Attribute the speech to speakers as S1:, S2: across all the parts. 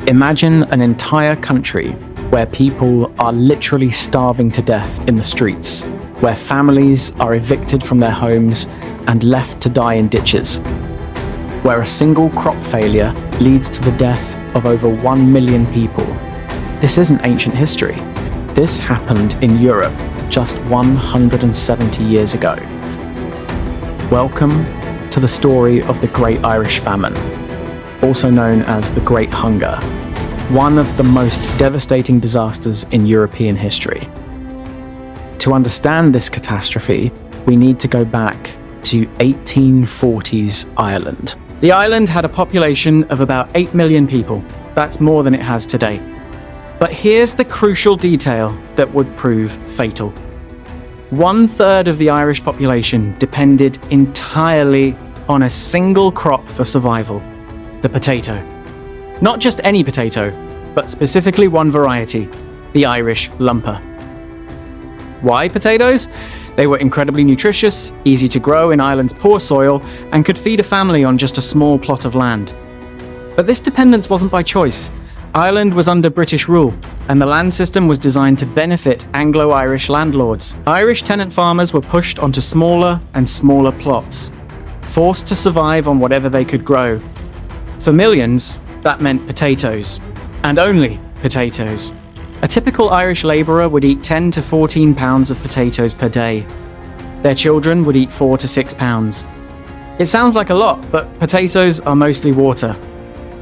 S1: Imagine an entire country where people are literally starving to death in the streets, where families are evicted from their homes and left to die in ditches, where a single crop failure leads to the death of over 1 million people. This isn't ancient history. This happened in Europe just 170 years ago. Welcome to the story of the Great Irish Famine, also known as the Great Hunger, one of the most devastating disasters in European history. To understand this catastrophe, we need to go back to 1840s Ireland. The island had a population of about 8 million people. That's more than it has today. But here's the crucial detail that would prove fatal. 1/3 of the Irish population depended entirely on a single crop for survival: the potato. Not just any potato, but specifically one variety, the Irish lumper. Why potatoes? They were incredibly nutritious, easy to grow in Ireland's poor soil, and could feed a family on just a small plot of land. But this dependence wasn't by choice. Ireland was under British rule, and the land system was designed to benefit Anglo-Irish landlords. Irish tenant farmers were pushed onto smaller and smaller plots, forced to survive on whatever they could grow. For millions, that meant potatoes, and only potatoes. A typical Irish labourer would eat 10 to 14 pounds of potatoes per day. Their children would eat 4 to 6 pounds. It sounds like a lot, but potatoes are mostly water.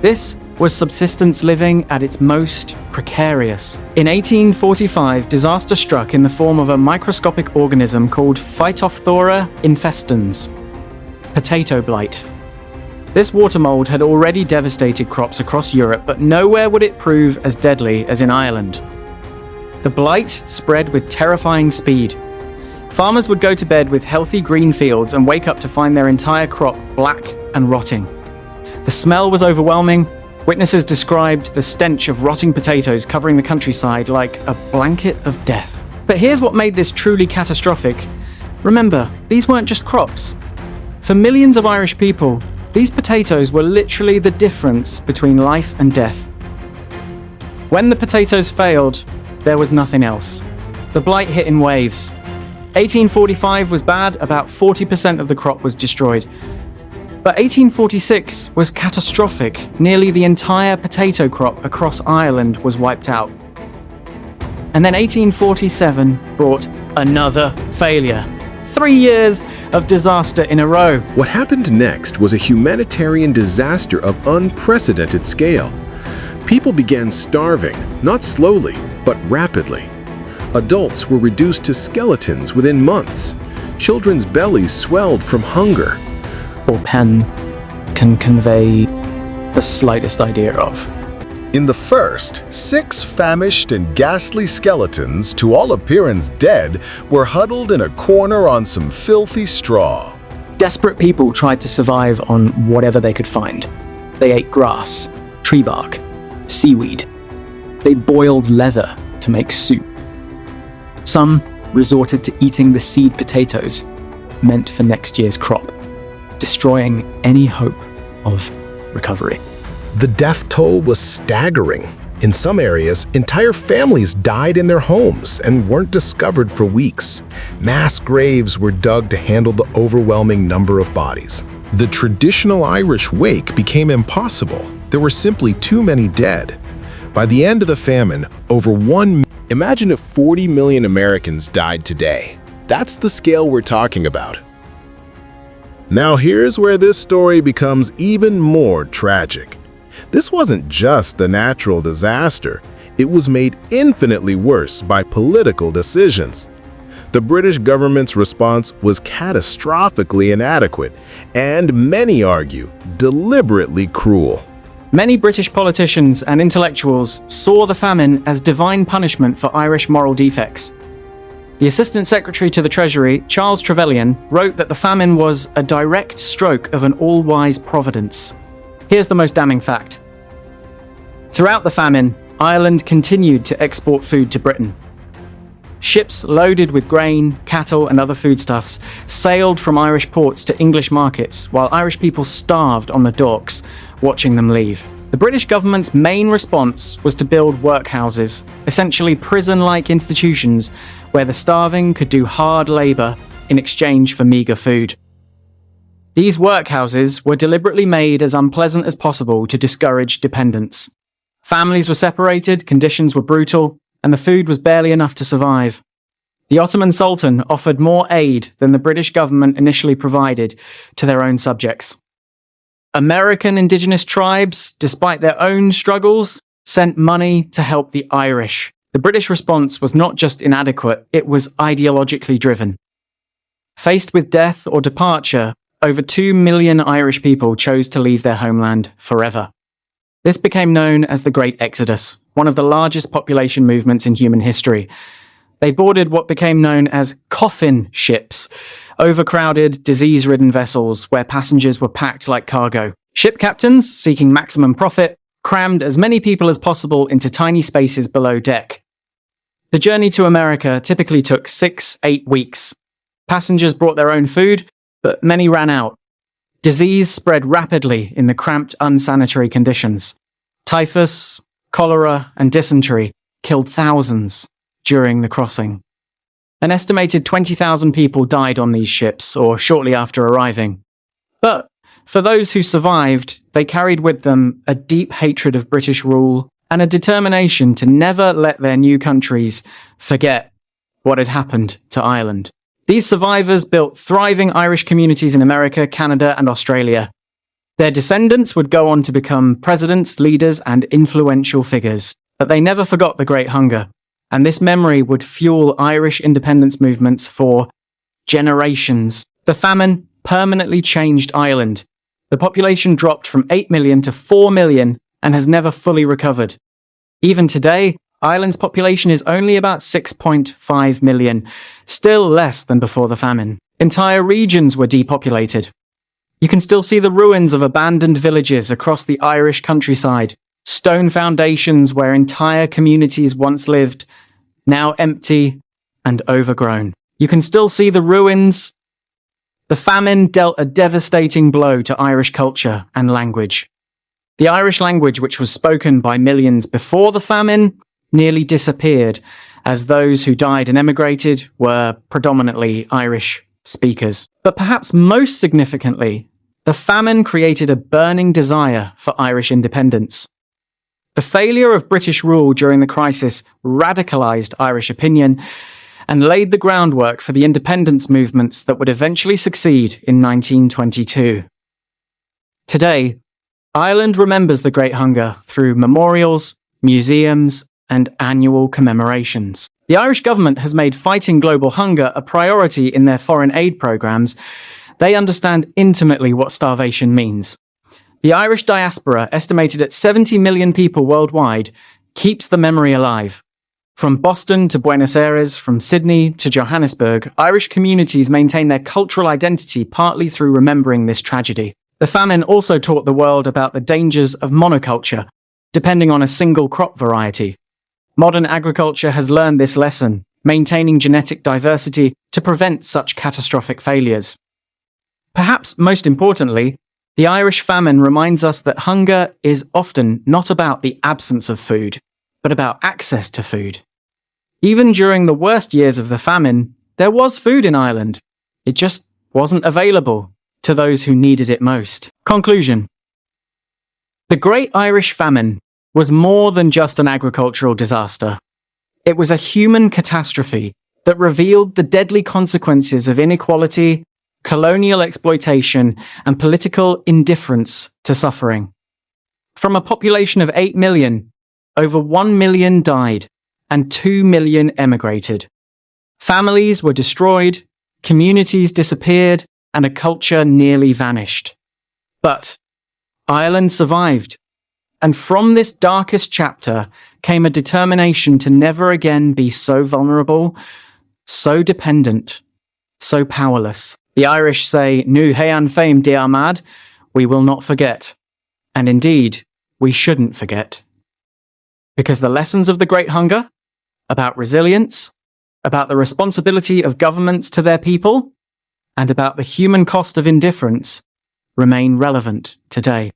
S1: This was subsistence living at its most precarious. In 1845, disaster struck in the form of a microscopic organism called Phytophthora infestans, potato blight. This water mold had already devastated crops across Europe, but nowhere would it prove as deadly as in Ireland. The blight spread with terrifying speed. Farmers would go to bed with healthy green fields and wake up to find their entire crop black and rotting. The smell was overwhelming. Witnesses described the stench of rotting potatoes covering the countryside like a blanket of death. But here's what made this truly catastrophic. Remember, these weren't just crops. For millions of Irish people, these potatoes were literally the difference between life and death. When the potatoes failed, there was nothing else. The blight hit in waves. 1845 was bad, about 40% of the crop was destroyed. But 1846 was catastrophic. Nearly the entire potato crop across Ireland was wiped out. And then 1847 brought another failure. 3 years of disaster in a row.
S2: What happened next was a humanitarian disaster of unprecedented scale. People began starving, not slowly, but rapidly. Adults were reduced to skeletons within months. Children's bellies swelled from hunger.
S1: Or pen can convey the slightest idea of.
S3: In the first, 6 famished and ghastly skeletons, to all appearance dead, were huddled in a corner on some filthy straw.
S1: Desperate people tried to survive on whatever they could find. They ate grass, tree bark, seaweed. They boiled leather to make soup. Some resorted to eating the seed potatoes meant for next year's crop, destroying any hope of recovery.
S2: The death toll was staggering. In some areas, entire families died in their homes and weren't discovered for weeks. Mass graves were dug to handle the overwhelming number of bodies. The traditional Irish wake became impossible. There were simply too many dead. By the end of the famine, Imagine if 40 million Americans died today. That's the scale we're talking about. Now here's where this story becomes even more tragic. This wasn't just a natural disaster. It was made infinitely worse by political decisions. The British government's response was catastrophically inadequate and, many argue, deliberately cruel.
S1: Many British politicians and intellectuals saw the famine as divine punishment for Irish moral defects. The Assistant Secretary to the Treasury, Charles Trevelyan, wrote that the famine was a direct stroke of an all-wise providence. Here's the most damning fact. Throughout the famine, Ireland continued to export food to Britain. Ships loaded with grain, cattle, and other foodstuffs sailed from Irish ports to English markets, while Irish people starved on the docks, watching them leave. The British government's main response was to build workhouses, essentially prison-like institutions where the starving could do hard labour in exchange for meagre food. These workhouses were deliberately made as unpleasant as possible to discourage dependence. Families were separated, conditions were brutal, and the food was barely enough to survive. The Ottoman Sultan offered more aid than the British government initially provided to their own subjects. American indigenous tribes, despite their own struggles, sent money to help the Irish. The British response was not just inadequate, it was ideologically driven. Faced with death or departure, over 2 million Irish people chose to leave their homeland forever. This became known as the Great Exodus, one of the largest population movements in human history. They boarded what became known as coffin ships, overcrowded, disease-ridden vessels where passengers were packed like cargo. Ship captains, seeking maximum profit, crammed as many people as possible into tiny spaces below deck. The journey to America typically took 6-8 weeks. Passengers brought their own food, but many ran out. Disease spread rapidly in the cramped, unsanitary conditions. Typhus, cholera, and dysentery killed thousands during the crossing. An estimated 20,000 people died on these ships, or shortly after arriving. But for those who survived, they carried with them a deep hatred of British rule and a determination to never let their new countries forget what had happened to Ireland. These survivors built thriving Irish communities in America, Canada, and Australia. Their descendants would go on to become presidents, leaders, and influential figures. But they never forgot the Great Hunger, and this memory would fuel Irish independence movements for generations. The famine permanently changed Ireland. The population dropped from 8 million to 4 million and has never fully recovered. Even today, Ireland's population is only about 6.5 million, still less than before the famine. Entire regions were depopulated. You can still see the ruins of abandoned villages across the Irish countryside, stone foundations where entire communities once lived, now empty and overgrown. You can still see the ruins. The famine dealt a devastating blow to Irish culture and language. The Irish language, which was spoken by millions before the famine, nearly disappeared, as those who died and emigrated were predominantly Irish speakers. But perhaps most significantly, the famine created a burning desire for Irish independence. The failure of British rule during the crisis radicalised Irish opinion and laid the groundwork for the independence movements that would eventually succeed in 1922. Today, Ireland remembers the Great Hunger through memorials, museums, and annual commemorations. The Irish government has made fighting global hunger a priority in their foreign aid programmes. They understand intimately what starvation means. The Irish diaspora, estimated at 70 million people worldwide, keeps the memory alive. From Boston to Buenos Aires, from Sydney to Johannesburg, Irish communities maintain their cultural identity partly through remembering this tragedy. The famine also taught the world about the dangers of monoculture, depending on a single crop variety. Modern agriculture has learned this lesson, maintaining genetic diversity to prevent such catastrophic failures. Perhaps most importantly, the Irish famine reminds us that hunger is often not about the absence of food, but about access to food. Even during the worst years of the famine, there was food in Ireland. It just wasn't available to those who needed it most. Conclusion. The Great Irish Famine was more than just an agricultural disaster. It was a human catastrophe that revealed the deadly consequences of inequality, colonial exploitation, and political indifference to suffering. From a population of 8 million, over 1 million died and 2 million emigrated. Families were destroyed, communities disappeared, and a culture nearly vanished. But Ireland survived, and from this darkest chapter came a determination to never again be so vulnerable, so dependent, so powerless. The Irish say, Nu haon féim diarmad, we will not forget. And indeed, we shouldn't forget. Because the lessons of the Great Hunger, about resilience, about the responsibility of governments to their people, and about the human cost of indifference, remain relevant today.